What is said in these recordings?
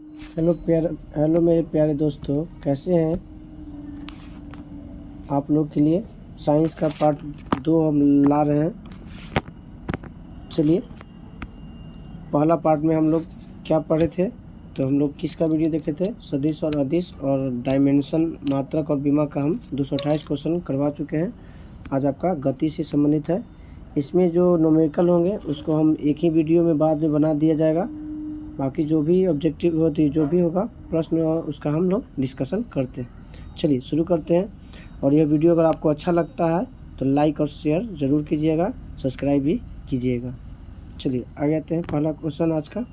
Hello मेरे प्यारे दोस्तों, कैसे हैं आप लोग के लिए साइंस का पार्ट 2 हम ला रहे हैं। चलिए, पहला पार्ट में हम लोग क्या पढ़े थे, तो हम लोग किसका वीडियो देखे थे, सदिश और अदिश और डायमेंशन, मात्रक और बीमा का हम 228 क्वेश्चन करवा चुके हैं। आज आपका गति से संबंधित है। इसमें जो न्यूमेरिकल होंगे उसको हम एक ही वीडियो में बाद में बना दिया जाएगा। बाकी जो भी ऑब्जेक्टिव होती जो भी होगा प्रश्न उसका हम लोग डिस्कशन करते हैं। चलिए शुरू करते हैं। और यह वीडियो अगर आपको अच्छा लगता है तो लाइक और शेयर ज़रूर कीजिएगा, सब्सक्राइब भी कीजिएगा। चलिए आगे आते हैं। पहला क्वेश्चन आज का,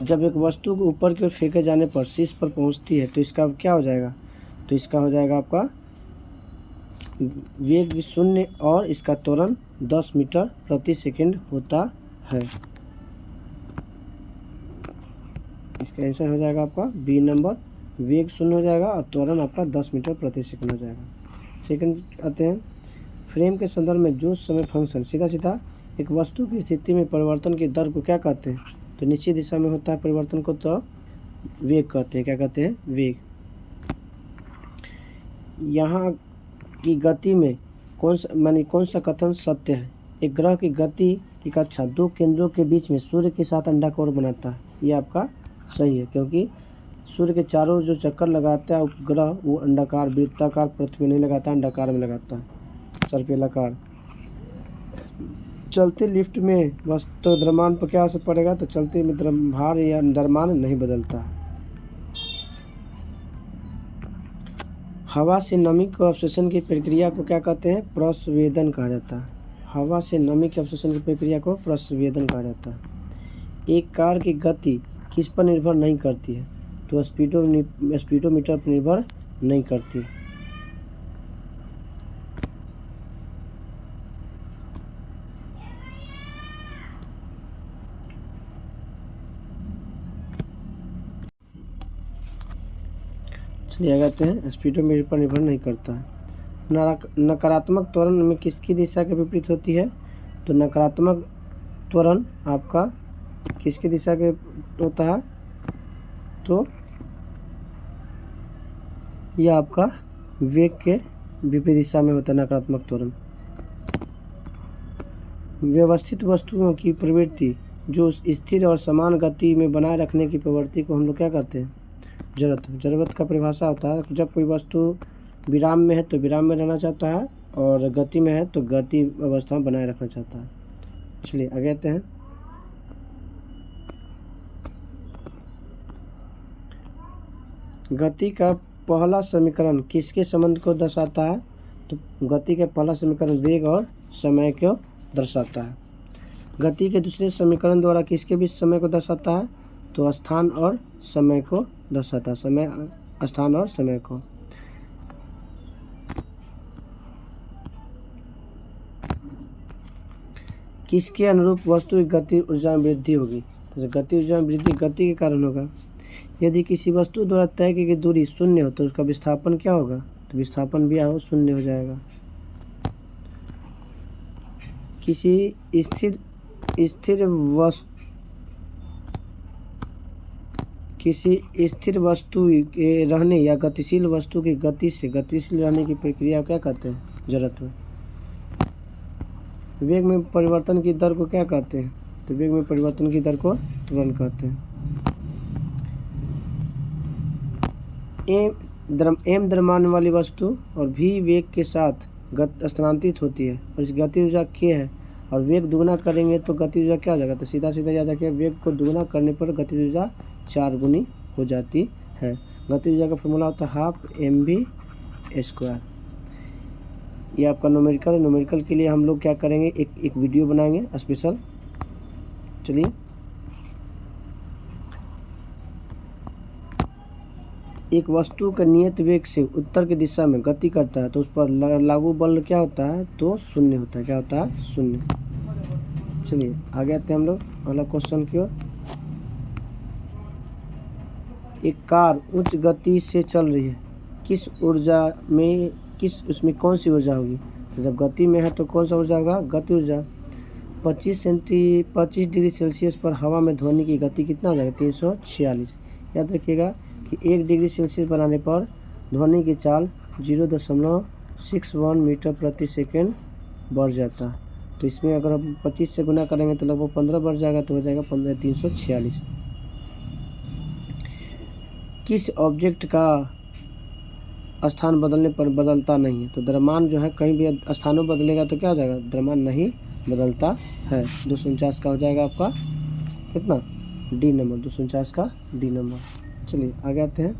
जब एक वस्तु को ऊपर की ओर फेंके जाने पर शीर्ष पर पहुंचती है तो इसका क्या हो जाएगा, तो इसका हो जाएगा आपका वेग भी 0 और इसका त्वरण 10 मीटर प्रति सेकंड होता है। इसका आंसर हो जाएगा आपका बी नंबर, वेग 0 हो जाएगा और त्वरण आपका 10 मीटर प्रति सेकंड हो जाएगा। सेकंड आते हैं, फ्रेम के संदर्भ में जो समय फंक्शन सीधा एक वस्तु की स्थिति में परिवर्तन की दर को क्या कहते हैं, तो निश्चित दिशा में होता है परिवर्तन को तो वेग कहते हैं। क्या कहते हैं? वेग। यहाँ की गति में कौन सा कथन सत्य है? एक ग्रह की गति की कक्षा 2 केंद्रों के बीच में सूर्य के साथ अंडाकार बनाता है। ये आपका सही है, क्योंकि सूर्य के चारों जो चक्कर लगाता है उपग्रह वो अंडाकार वृत्ताकार पृथ्वी नहीं लगाता, अंडाकार में लगाता है, सर्पिलाकार। चलते लिफ्ट में वस्तु द्रव्यमान पर क्या असर पड़ेगा, तो चलते में भार या द्रव्यमान नहीं बदलता। हवा से नमी के अवशोषण की प्रक्रिया को क्या कहते हैं? प्रस्वेदन कहा जाता है। हवा से नमी के अवशोषण की प्रक्रिया को प्रस्वेदन कहा जाता है। एक कार की गति किस पर निर्भर नहीं करती है, तो स्पीडोमीटर पर निर्भर नहीं करती। चलिए आगे आते हैं, स्पीडोमीटर पर निर्भर नहीं करता है। नकारात्मक त्वरण में किसकी दिशा के विपरीत होती है, तो नकारात्मक त्वरण आपका किसकी दिशा के होता है, तो यह आपका वेग के विपरीत दिशा में होता है नकारात्मक त्वरण। व्यवस्थित वस्तुओं की प्रवृत्ति जो स्थिर और समान गति में बनाए रखने की प्रवृत्ति को हम लोग क्या कहते हैं? जड़त्व का परिभाषा होता है, जब कोई वस्तु विराम में है तो विराम में रहना चाहता है और गति में है तो गति अवस्था में बनाए रखना चाहता है। चलिए आगे आते हैं। गति का पहला समीकरण किसके संबंध को दर्शाता है, तो गति का पहला समीकरण वेग और समय को दर्शाता है। गति के दूसरे समीकरण द्वारा किसके बीच समय को दर्शाता है, तो स्थान और समय को दर्शाता है, स्थान और समय को। किसके अनुरूप वस्तु की गति ऊर्जा में वृद्धि होगी, तो गति ऊर्जा में वृद्धि गति के कारण होगा। यदि किसी वस्तु द्वारा तय की गई दूरी 0 हो तो उसका विस्थापन क्या होगा, तो विस्थापन भी 0 हो जाएगा। किसी स्थिर वस्तु के रहने या गतिशील वस्तु की गति से गतिशील रहने की प्रक्रिया क्या कहते हैं? जड़त्व। वेग में परिवर्तन की दर को क्या कहते हैं, तो वेग में परिवर्तन की दर को त्वरण कहते हैं। एम द्रव्यमान वाली वस्तु और भी वेग के साथ स्थानांतरित होती है और इस गति ऊर्जा के है, और वेग दुगना करेंगे तो गति ऊर्जा क्या हो जाएगा, तो सीधा याद रखिए वेग को दुगना करने पर गति ऊर्जा 4 गुनी हो जाती है। गति ऊर्जा का फॉर्मूला होता है 12 mv²। ये आपका न्यूमेरिकल है। न्यूमेरिकल के लिए हम लोग क्या करेंगे, एक वीडियो बनाएंगे स्पेशल। चलिए, एक वस्तु का नियत वेग से उत्तर की दिशा में गति करता है तो उस पर लागू बल क्या होता है, तो 0 होता है। क्या होता है? 0। चलिए आगे आते हैं हम लोग अगला क्वेश्चन की ओर। एक कार उच्च गति से चल रही है, उसमें कौन सी ऊर्जा होगी, तो जब गति में है तो कौन सा ऊर्जा होगा, गति ऊर्जा। 25 डिग्री सेल्सियस पर हवा में ध्वनि की गति कितना हो जाएगा 346। याद रखिएगा कि 1 डिग्री सेल्सियस बनाने पर ध्वनि की चाल 0.61 मीटर प्रति सेकेंड बढ़ जाता है। तो इसमें अगर हम 25 से गुना करेंगे तो लगभग 15 बढ़ जाएगा, तो हो जाएगा 346। किस ऑब्जेक्ट का स्थान बदलने पर बदलता नहीं है? तो द्रव्यमान जो है कहीं भी स्थानों बदलेगा तो क्या हो जाएगा, द्रव्यमान नहीं बदलता है। 249 का हो जाएगा आपका कितना, डी नंबर, 249 का डी नंबर। चलिए आगे आते हैं।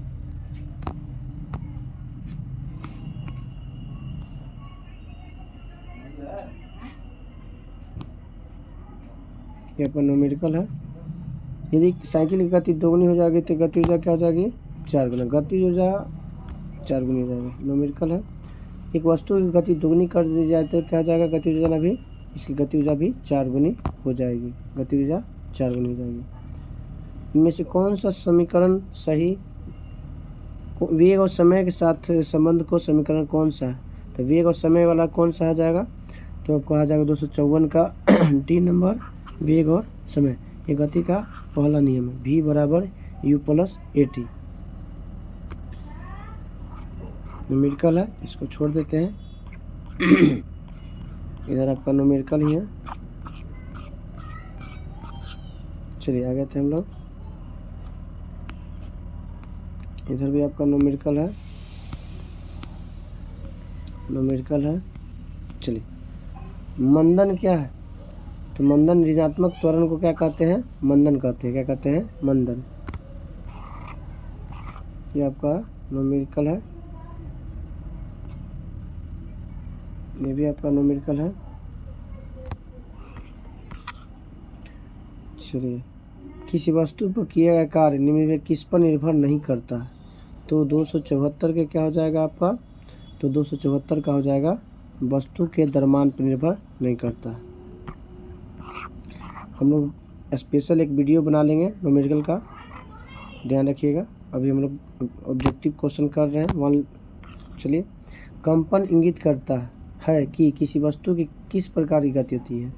ये अपना न्यूमेरिकल है। यदि साइकिल की गति दोगुनी हो जाएगी तो गति ऊर्जा क्या हो जाएगी, 4 गुना। गति ऊर्जा 4 गुनी हो जाएगी, न्यूमेरिकल है। एक वस्तु की गति दोगुनी कर दी जाए तो क्या हो जाएगा, गति ऊर्जा भी, इसकी गति ऊर्जा भी 4 गुनी हो जाएगी, गति ऊर्जा 4 गुनी हो जाएगी। इनमें से कौन सा समीकरण सही, वेग और समय के साथ संबंध को समीकरण कौन सा है? तो वेग और समय वाला कौन सा आ जाएगा, तो आपको आ जाएगा 254 का डी नंबर, वेग और समय। ये गति का पहला नियम है, v बराबर u प्लस at। न्यूमेरिकल है, इसको छोड़ देते हैं। इधर आपका न्यूमेरिकल ही है। चलिए आगे थे हम लोग। इधर भी आपका न्यूमेरिकल है, न्यूमेरिकल है। चलिए, मंदन क्या है? तो मंदन ऋणात्मक त्वरण को क्या कहते हैं, मंदन कहते हैं। क्या कहते हैं, मंदन। ये आपका न्यूमेरिकल है, ये भी आपका न्यूमेरिकल है। चलिए, किसी वस्तु पर किया गया कार्य निम्न में किस पर निर्भर नहीं करता है? तो 274 के क्या हो जाएगा आपका, तो 274 का हो जाएगा वस्तु के द्रव्यमान पर निर्भर नहीं करता है। हम लोग स्पेशल एक वीडियो बना लेंगे न्यूमेरिकल का, ध्यान रखिएगा। अभी हम लोग ऑब्जेक्टिव क्वेश्चन कर रहे हैं। चलिए, कंपन इंगित करता है कि किसी वस्तु की किस प्रकार की गति होती है?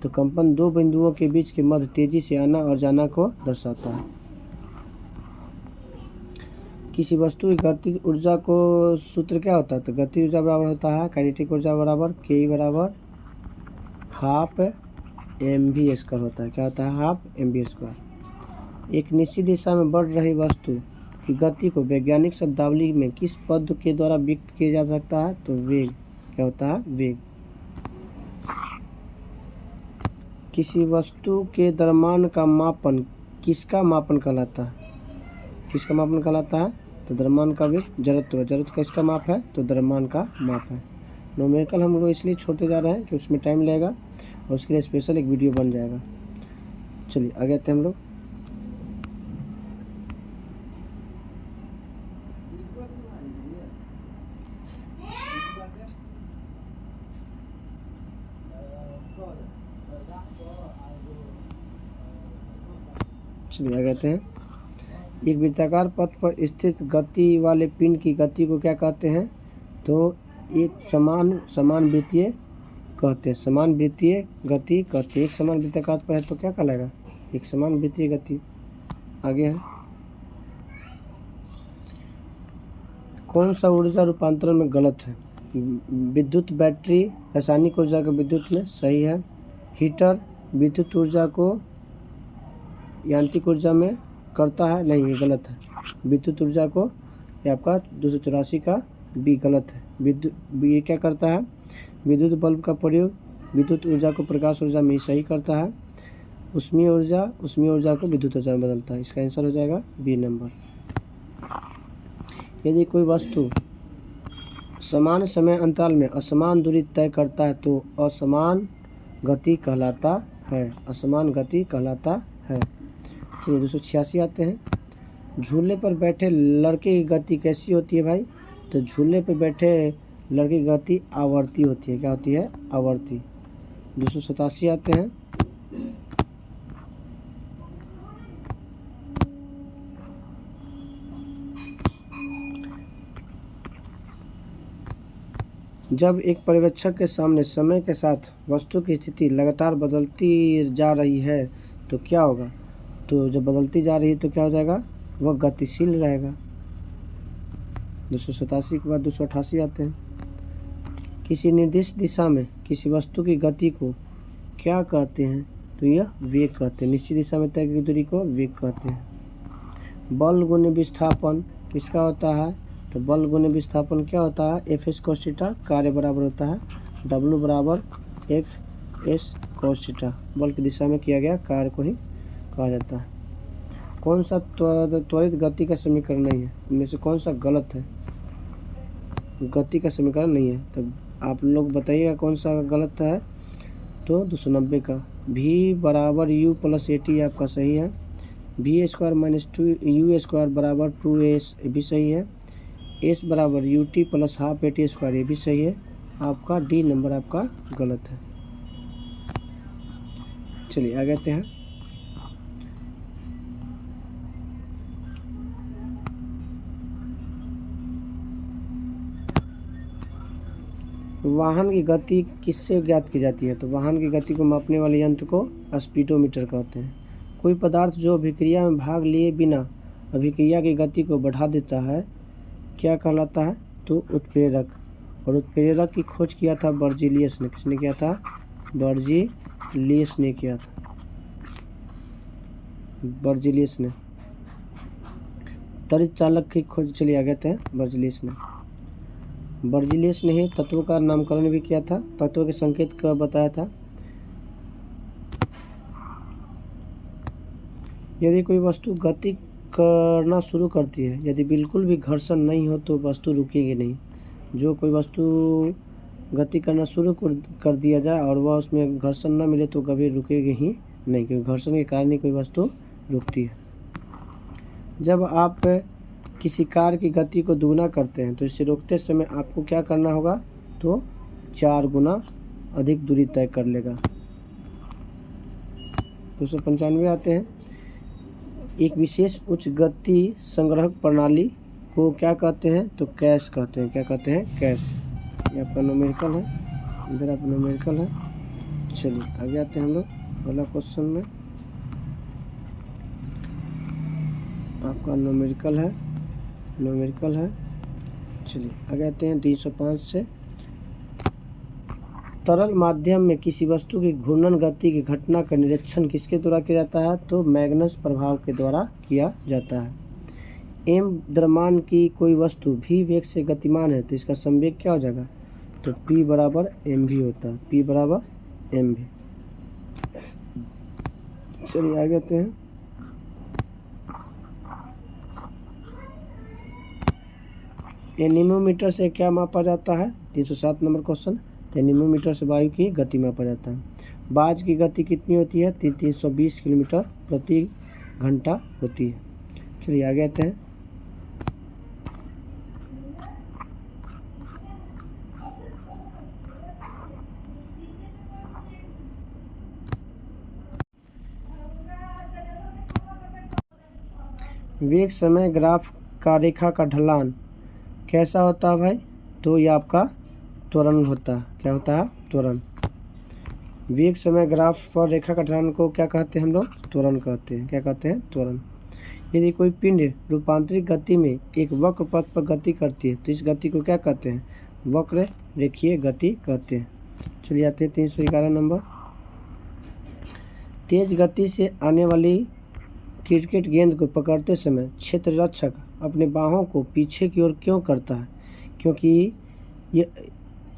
तो कंपन दो बिंदुओं के बीच के मध्य तेजी से आना और जाना को दर्शाता है। किसी वस्तु की गति ऊर्जा को सूत्र क्या होता है? तो गति ऊर्जा बराबर होता है काइनेटिक ऊर्जा बराबर के बराबर हाफ mv² होता है। क्या होता है, हाफ mv²। एक निश्चित दिशा में बढ़ रही वस्तु की गति को वैज्ञानिक शब्दावली में किस पद के द्वारा व्यक्त किया जा सकता है? तो वेग। क्या होता है, वेग। किसी वस्तु के द्रव्यमान का मापन किसका मापन कहलाता है? किसका मापन कहलाता है? तो द्रव्यमान का वेग, जड़त्व। जड़त्व का इसका माप है, तो द्रव्यमान का माप है। न्यूमेरिकल हम लोग इसलिए छोड़ते जा रहे हैं कि उसमें टाइम लगेगा और उसके लिए स्पेशल एक वीडियो बन जाएगा। चलिए आगे आते हैं हम लोग। चलिए आगे आते हैं। एक वृत्ताकार पथ पर स्थित गति वाले पिंड की गति को क्या कहते हैं? तो एक समान वृत्तीय कहते हैं, समान वृत्तीय गति कहते हैं। एक समान वृत्ताकार पर है तो क्या कहलाएगा, एक समान वृत्तीय गति। आगे है, कौन सा ऊर्जा रूपांतरण में गलत है? विद्युत बैटरी रासायनिक ऊर्जा को विद्युत में सही है। हीटर विद्युत ऊर्जा को यांत्रिक ऊर्जा में करता है, नहीं, ये गलत है। विद्युत ऊर्जा को, ये आपका 284 का बी गलत है। ये क्या करता है, विद्युत बल्ब का प्रयोग विद्युत ऊर्जा को प्रकाश ऊर्जा में सही करता है। उष्मीय ऊर्जा को विद्युत ऊर्जा में बदलता है। इसका आंसर हो जाएगा बी नंबर। यदि कोई वस्तु समान समय अंतराल में असमान दूरी तय करता है तो असमान गति कहलाता है, असमान गति कहलाता है। चलिए 286 आते हैं। झूले पर बैठे लड़के की गति कैसी होती है भाई? तो झूले पर बैठे लड़के की गति आवर्ती होती है। क्या होती है, आवर्ती। 287 आते हैं। जब एक पर्यवेक्षक के सामने समय के साथ वस्तु की स्थिति लगातार बदलती जा रही है तो क्या होगा? तो जब बदलती जा रही है तो क्या हो जाएगा? वह गतिशील रहेगा। 287 के बाद 288 आते हैं। किसी निर्दिष्ट दिशा में किसी वस्तु की गति को क्या कहते हैं? तो यह वेग कहते हैं। निश्चित दिशा में तय की दूरी को वेग कहते हैं। बल गुने विस्थापन किसका होता है? तो बल गुने विस्थापन क्या होता है? F/s cos theta. कार्य बराबर होता है W बराबर F/s cos थीटा। बल की दिशा में किया गया कार्य को ही कहा जाता है। कौन सा त्वरित गति का समीकरण नहीं है? इनमें से कौन सा गलत है? गति का समीकरण नहीं है, तो आप लोग बताइएगा कौन सा गलत है। तो 290 का v बराबर u प्लस AT आपका सही है। v² माइनस 2u² बराबर 2s ये भी सही है। s बराबर ut प्लस हाफ AT² ये भी सही है। आपका डी नंबर आपका गलत है। चलिए आगे आते हैं। वाहन की गति किससे ज्ञात की जाती है? तो वाहन की गति को मापने वाले यंत्र को स्पीडोमीटर कहते हैं। कोई पदार्थ जो अभिक्रिया में भाग लिए बिना अभिक्रिया की गति को बढ़ा देता है क्या कहलाता है? तो उत्प्रेरक। और उत्प्रेरक की खोज किया था बर्जीलियस ने। किसने किया था? बर्जीलियस ने किया था। बर्जीलियस ने। त्वरित चालक की खोज, चलिए आगे थे, बर्जीलियस ने ही तत्वों का नामकरण भी किया था, तत्वों के संकेत का बताया था। यदि कोई वस्तु गति करना शुरू करती है, यदि बिल्कुल भी घर्षण नहीं हो तो वस्तु रुकेगी नहीं। जो कोई वस्तु गति करना शुरू कर दिया जाए और वह उसमें घर्षण न मिले तो कभी रुकेगी ही नहीं, क्योंकि घर्षण के कारण ही कोई वस्तु रुकती है। जब आप किसी कार की गति को दुगना करते हैं तो इसे रोकते समय आपको क्या करना होगा? तो 4 गुना अधिक दूरी तय कर लेगा। 295 आते हैं। एक विशेष उच्च गति संग्रहक प्रणाली को क्या कहते हैं? तो कैश कहते हैं। क्या कहते हैं? कैश। ये आपका न्यूमेरिकल है, इधर आपका न्यूमेरिकल है। चलिए आगे आते हैं हम लोग अगला क्वेश्चन में। आपका न्यूमेरिकल है। चलिए आगे आते हैं 305 से। तरल माध्यम में किसी वस्तु की घूर्णन गति की घटना का निरीक्षण किसके द्वारा किया जाता है? तो मैग्नस प्रभाव के द्वारा किया जाता है। m द्रव्यमान की कोई वस्तु v वेग से गतिमान है तो इसका संवेग क्या हो जाएगा? तो p बराबर mv होता है। p बराबर mv। चलिए आगे आते हैं। एनीमोमीटर से क्या मापा जाता है? 307 नंबर क्वेश्चन। एनीमोमीटर से वायु की गति मापा जाता है। बाज की गति कितनी होती है? 320 किलोमीटर प्रति घंटा होती है। चलिए आगे आते हैं। वेग समय ग्राफ का रेखा का ढलान कैसा होता है भाई? तो ये आपका त्वरण होता है। क्या होता है? त्वरण। वेग समय ग्राफ पर रेखा का ढलान को क्या कहते हैं हम लोग? त्वरण कहते हैं। क्या कहते हैं? त्वरण। यदि कोई पिंड रूपांतरित गति में एक वक्र पथ पर गति करती है तो इस गति को क्या कहते हैं? वक्र रेखीय गति कहते हैं। चलिए आते हैं 311 नंबर। तेज गति से आने वाली क्रिकेट गेंद को पकड़ते समय क्षेत्ररक्षक अपने बाहों को पीछे की ओर क्यों करता है?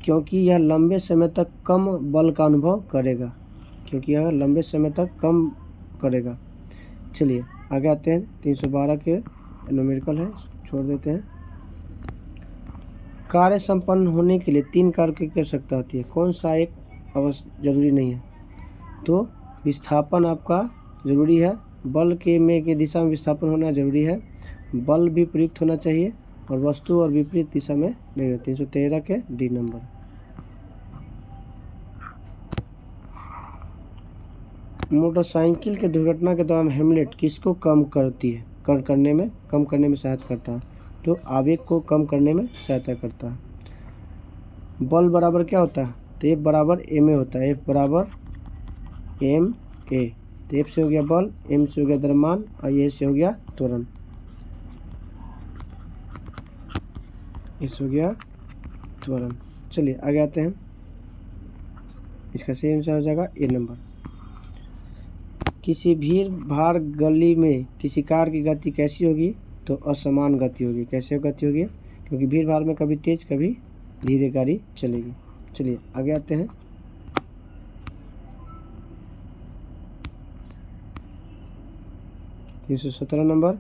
क्योंकि यह लंबे समय तक कम बल का अनुभव करेगा। चलिए आगे आते हैं। 312 के न्यूमेरिकल है, छोड़ देते हैं। कार्य संपन्न होने के लिए 3 कार्य की आवश्यकता होती है। कौन सा एक जरूरी नहीं है? तो विस्थापन आपका जरूरी है। बल के दिशा में विस्थापन होना जरूरी है। बल भी प्रयुक्त होना चाहिए और वस्तु और विपरीत दिशा में नहीं है। 313 के डी नंबर। मोटरसाइकिल के दुर्घटना के दौरान हेलमेट किसको कम करने में सहायता करता है? तो आवेग को कम करने में सहायता करता है। बल बराबर क्या होता है, तो F बराबर ma होता है, F बराबर ma। तो F से हो गया बल, m से हो गया द्रव्यमान और a से हो गया त्वरण, इस हो गया त्वरण। चलिए आगे आते हैं, इसका सही आंसर हो जाएगा ए नंबर। किसी भीड़ भाड़ गली में किसी कार की गति कैसी होगी, तो असमान गति होगी। कैसे गति होगी, क्योंकि भीड़ भाड़ में कभी तेज कभी धीरे गाड़ी चलेगी। चलिए आगे आते हैं, तीन सौ 17 नंबर।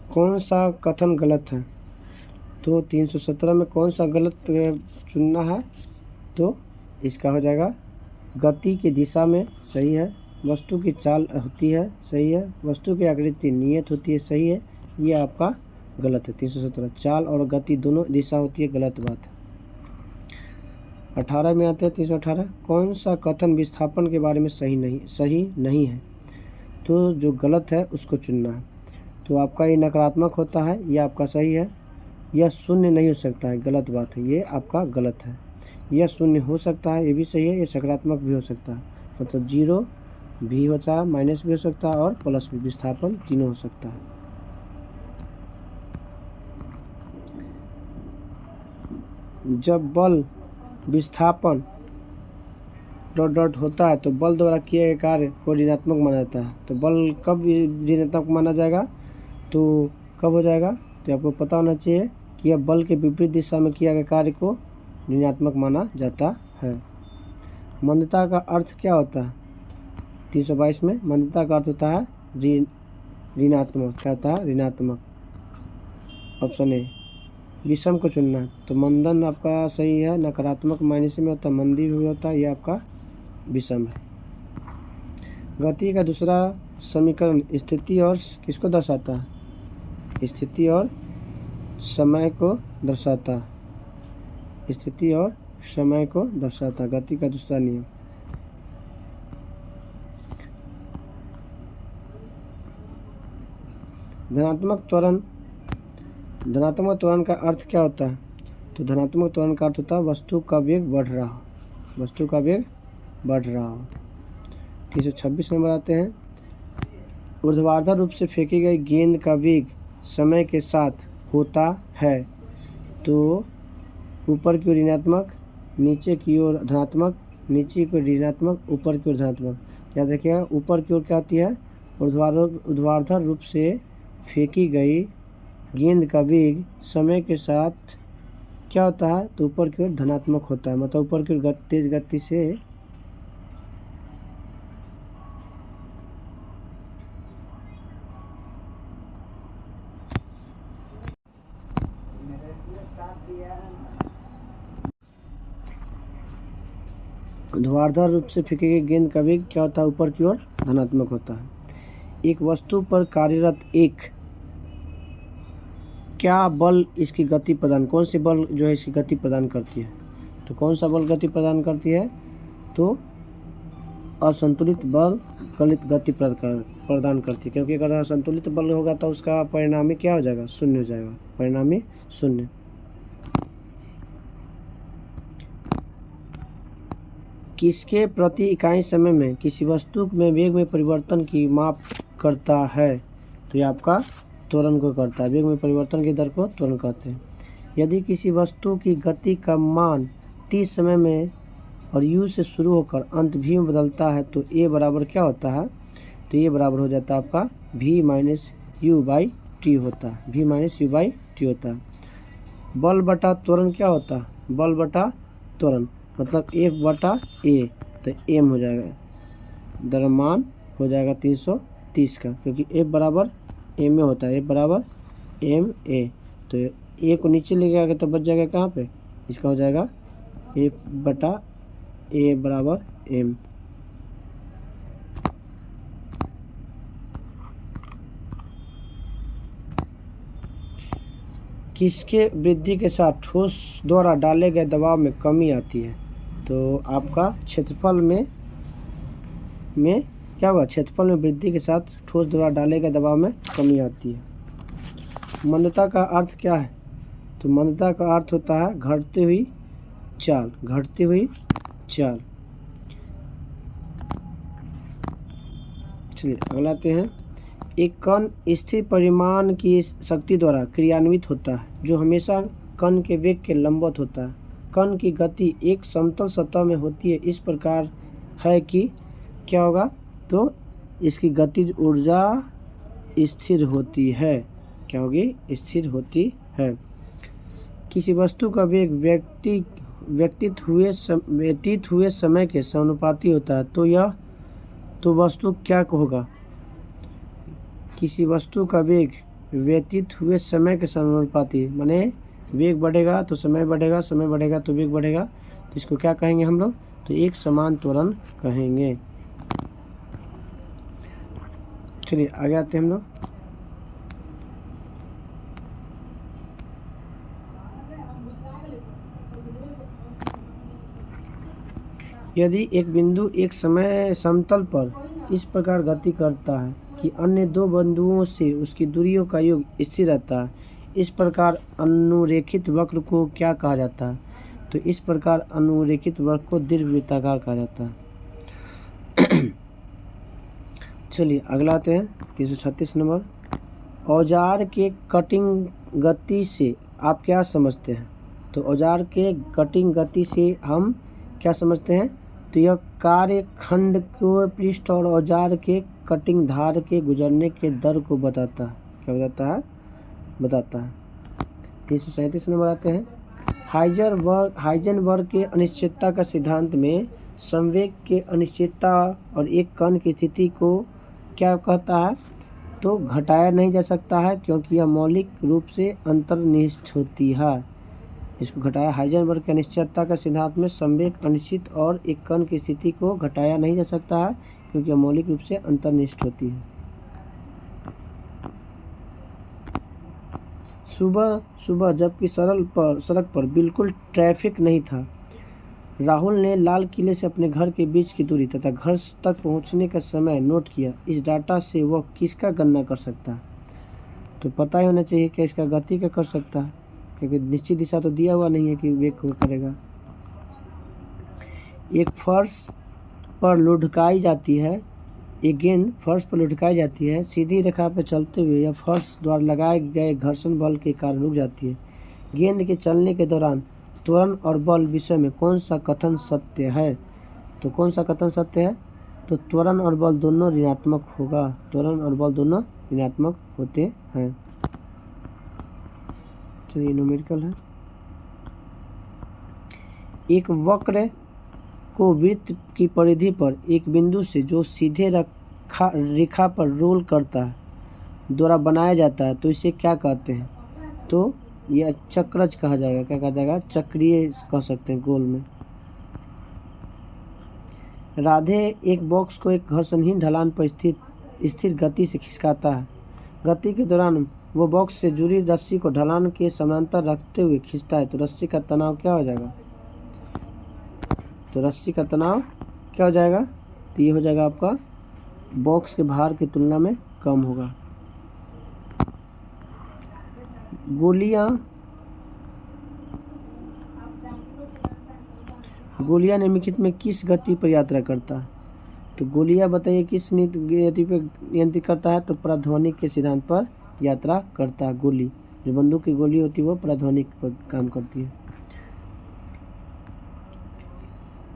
कौन सा कथन गलत है, तो 317 में कौन सा गलत चुनना है, तो इसका हो जाएगा गति की दिशा में सही है, वस्तु की चाल होती है सही है, वस्तु की आकृति नियत होती है सही है, ये आपका गलत है। 317 चाल और गति दोनों दिशा होती है, गलत बात है। 18 में आते हैं, 318 कौन सा कथन विस्थापन के बारे में सही नहीं है, तो जो गलत है उसको चुनना है। तो आपका ये नकारात्मक होता है, ये आपका सही है। यह शून्य नहीं हो सकता है, गलत बात है, ये आपका गलत है। यह शून्य हो सकता है, ये भी सही है। ये सकारात्मक भी हो सकता है, मतलब जीरो भी होता है, माइनस भी हो सकता है और प्लस भी, विस्थापन तीनों हो सकता है। जब बल विस्थापन डॉट डॉट होता है तो बल द्वारा किए गए कार्य को ऋणात्मक माना जाता है। तो बल कब ऋणात्मक माना जाएगा, तो कब हो जाएगा, तो आपको पता होना चाहिए कि यह बल के विपरीत दिशा में किया गया कार्य को ऋणात्मक माना जाता है। मंदता का अर्थ क्या होता है, 322 में मंदता का अर्थ होता है ऋणात्मक। क्या होता है, ऋणात्मक। ऑप्शन ए, विषम को चुनना है। तो मंदन आपका सही है, नकारात्मक माइनस में होता है, मंदी भी होता है, ये आपका विषम है। गति का दूसरा समीकरण स्थिति और किसको दर्शाता है, स्थिति और समय को दर्शाता है, स्थिति और समय को दर्शाता है, गति का दूसरा नियम। धनात्मक त्वरण, धनात्मक त्वरण का अर्थ क्या होता है, तो धनात्मक त्वरण का अर्थ होता है वस्तु का वेग बढ़ रहा हो, वस्तु का वेग बढ़ रहा हो। 326 नंबर आते हैं, ऊर्ध्वाधर रूप से फेंकी गई गेंद का वेग समय के साथ होता है, तो ऊपर की ओर ऋणात्मक, नीचे की ओर धनात्मक, नीचे की ओर ऋणात्मक, ऊपर की ओर धनात्मक। याद रखिएगा, ऊपर की ओर क्या होती है, ऊर्ध्वाधर रूप से फेंकी गई गेंद का वेग समय के साथ क्या होता है, तो ऊपर की ओर धनात्मक होता है, मतलब ऊपर की ओर तेज गति से ऊर्ध्वाधर रूप से फेंकी गई गेंद का वेग क्या होता है, ऊपर की ओर धनात्मक होता है। एक वस्तु पर कार्यरत एक क्या बल इसकी गति प्रदान, कौन सी बल जो है इसकी गति प्रदान करती है, तो कौन सा बल गति प्रदान करती है, तो असंतुलित बल गति प्रदान करती है, क्योंकि अगर असंतुलित बल होगा तो उसका परिणामी क्या हो जाएगा, शून्य हो जाएगा, परिणामी शून्य। किसके प्रति इकाई समय में किसी वस्तु में वेग में परिवर्तन की माप करता है, तो ये आपका त्वरण को करता है, वेग में परिवर्तन की दर को त्वरण कहते हैं। यदि किसी वस्तु की गति का मान t समय में और u से शुरू होकर अंत v में बदलता है, तो a बराबर क्या होता है, तो ये बराबर हो जाता है आपका v minus you by T होता है, v minus you by T होता है। बल बटा त्वरण क्या होता है, बल बटा त्वरण मतलब F बटा A, तो m हो जाएगा, द्रव्यमान हो जाएगा 330 का, क्योंकि F बराबर ma होता है, F बराबर ma, तो A को नीचे ले गया तो बच जाएगा कहाँ पे, इसका हो जाएगा F बटा A बराबर m। किसके वृद्धि के साथ ठोस द्वारा डाले गए दबाव में कमी आती है, तो आपका क्षेत्रफल में क्या होगा, क्षेत्रफल में वृद्धि के साथ ठोस द्वारा डाले गए दबाव में कमी आती है। मंदता का अर्थ क्या है, तो मंदता का अर्थ होता है घटती हुई चाल, घटती हुई चाल। चलिए अगला आते हैं। एक कण स्थिर परिमाण की शक्ति द्वारा क्रियान्वित होता है जो हमेशा कण के वेग के लंबवत होता है। कण की गति एक समतल सतह में होती है, इस प्रकार है कि क्या होगा, तो इसकी गतिज ऊर्जा स्थिर होती है। क्या होगी, स्थिर होती है। किसी वस्तु का वेग व्यतीत हुए समय के समानुपाती होता है, तो वस्तु क्या होगा, किसी वस्तु का वेग व्यतीत हुए समय के समानुपाती, माने वेग बढ़ेगा तो समय बढ़ेगा, समय बढ़ेगा तो वेग बढ़ेगा, तो इसको क्या कहेंगे हम लोग, तो एक समान त्वरण कहेंगे। चलिए आगे आते हैं हम लोग। यदि एक बिंदु एक समय समतल पर इस प्रकार गति करता है कि अन्य दो बिंदुओं से उसकी दूरियों का योग स्थिर रहता है, इस प्रकार अनुरेखित वक्र को क्या कहा जाता है, तो इस प्रकार अनुरेखित वक्र को दीर्घवृत्ताकार कहा जाता है। चलिए अगला आते हैं 336 नंबर। औजार के कटिंग गति से आप क्या समझते हैं, तो औजार के कटिंग गति से हम क्या समझते हैं, तो यह कार्य खंड को पृष्ठ और औजार के कटिंग धार के गुजरने के दर को बताता है। क्या बताता है। 337 नंबर आते हैं। हाइजेनबर्ग के अनिश्चितता का सिद्धांत में संवेग के अनिश्चितता और एक कण की स्थिति को क्या कहता है, तो घटाया नहीं जा सकता है क्योंकि यह मौलिक रूप से अंतर्निहित होती है। इसको घटाया, हाइजेनबर्ग के अनिश्चितता का सिद्धांत में संवेग अनिश्चित और एक कण की स्थिति को घटाया नहीं जा सकता है क्योंकि यह मौलिक रूप से अंतर्निहित होती है। सुबह जबकि सड़क पर बिल्कुल ट्रैफिक नहीं था, राहुल ने लाल किले से अपने घर के बीच की दूरी तथा घर तक पहुंचने का समय नोट किया। इस डाटा से वह किसका गणना कर सकता है, तो पता ही होना चाहिए कि इसका गति का कर सकता है क्योंकि निश्चित दिशा तो दिया हुआ नहीं है कि वेग को करेगा। एक फर्श पर लुढ़काई जाती है, एक गेंद फर्श पर लुढ़काई जाती है, सीधी रेखा पर चलते हुए यह फर्श द्वारा लगाए गए घर्षण बल के कारण रुक जाती है। गेंद के चलने के दौरान त्वरण और बल विषय में कौन सा कथन सत्य है, तो कौन सा कथन सत्य है, तो त्वरण और बल दोनों ऋणात्मक होगा, त्वरण और बल दोनों ऋणात्मक होते हैं। चलिए न्यूमेरिकल है। एक वक्र को वृत्त की परिधि पर एक बिंदु से जो सीधे रेखा पर रोल करता है द्वारा बनाया जाता है, तो इसे क्या कहते हैं, तो यह चक्रज कहा जाएगा। क्या कहा जाएगा, चक्रीय कह सकते हैं, गोल में। राधे एक बॉक्स को एक घर्षणहीन ढलान पर स्थिर गति से खिसकाता है। गति के दौरान वो बॉक्स से जुड़ी रस्सी को ढलान के समांतर रखते हुए खींचता है, तो रस्सी का तनाव क्या हो जाएगा, तो रस्सी का तनाव क्या हो जाएगा, तो ये हो जाएगा आपका बॉक्स के भार की तुलना में कम होगा। गोलियां निम्नलिखित में किस गति पर यात्रा करता है, तो गोलियां बताइए किस गति पर नियंत्रित करता है, तो प्राध्वनिक के सिद्धांत पर यात्रा करता है। गोली, जो बंदूक की गोली होती है वो प्राध्वनिक पर काम करती है।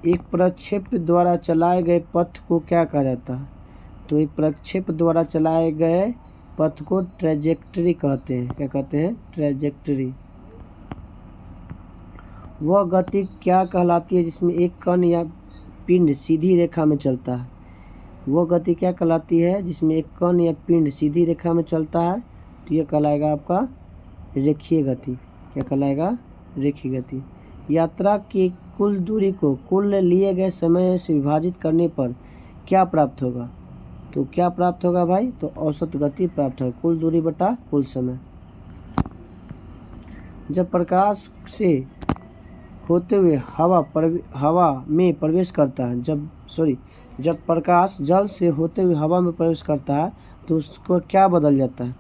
एक प्रक्षेप द्वारा चलाए गए पथ को क्या कहा जाता है, तो एक प्रक्षेप द्वारा चलाए गए पथ को ट्रैजेक्टरी कहते हैं। क्या कहते हैं, ट्रैजेक्टरी। वह गति क्या कहलाती है जिसमें एक कण या पिंड सीधी रेखा में चलता है, वह गति क्या कहलाती है जिसमें एक कण या पिंड सीधी रेखा में चलता है, तो यह कहलाएगा आपका रेखीय गति। क्या कहलाएगा, रेखीय गति। यात्रा की कुल दूरी को कुल लिए गए समय से विभाजित करने पर क्या प्राप्त होगा, तो क्या प्राप्त होगा भाई, तो औसत गति प्राप्त होगा, कुल दूरी बटा कुल समय। जब प्रकाश से होते हुए हवा में प्रवेश करता है, जब प्रकाश जल से होते हुए हवा में प्रवेश करता है तो उसको क्या बदल जाता है?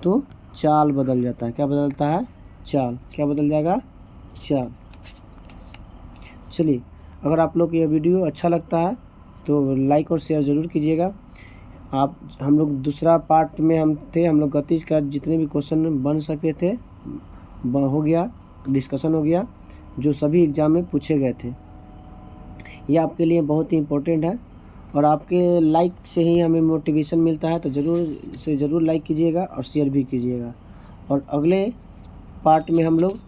तो चाल बदल जाता है। क्या बदलता है? चाल। क्या बदल जाएगा? चाल। चलिए, अगर आप लोग को यह वीडियो अच्छा लगता है तो लाइक और शेयर ज़रूर कीजिएगा। हम लोग दूसरा पार्ट में हम लोग गतिज का जितने भी क्वेश्चन बन सके थे हो गया, डिस्कशन हो गया, जो सभी एग्ज़ाम में पूछे गए थे। ये आपके लिए बहुत ही इम्पोर्टेंट है और आपके लाइक से ही हमें मोटिवेशन मिलता है, तो ज़रूर लाइक कीजिएगा और शेयर भी कीजिएगा। और अगले पार्ट में हम लोग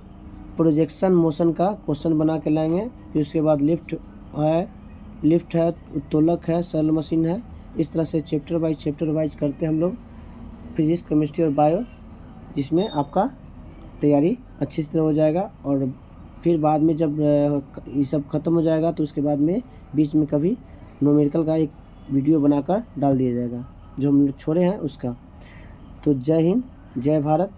प्रोजेक्शन मोशन का क्वेश्चन बना के लाएंगे। फिर उसके बाद लिफ्ट है, उत्तोलक है, सरल मशीन है। इस तरह से चैप्टर वाइज करते हैं हम लोग फिजिक्स, केमिस्ट्री और बायो, जिसमें आपका तैयारी अच्छी तरह हो जाएगा। और फिर बाद में जब ये सब ख़त्म हो जाएगा तो उसके बाद में बीच में कभी न्यूमेरिकल का एक वीडियो बनाकर डाल दिया जाएगा, जो हम लोग छोड़े हैं उसका। तो जय हिंद, जय भारत।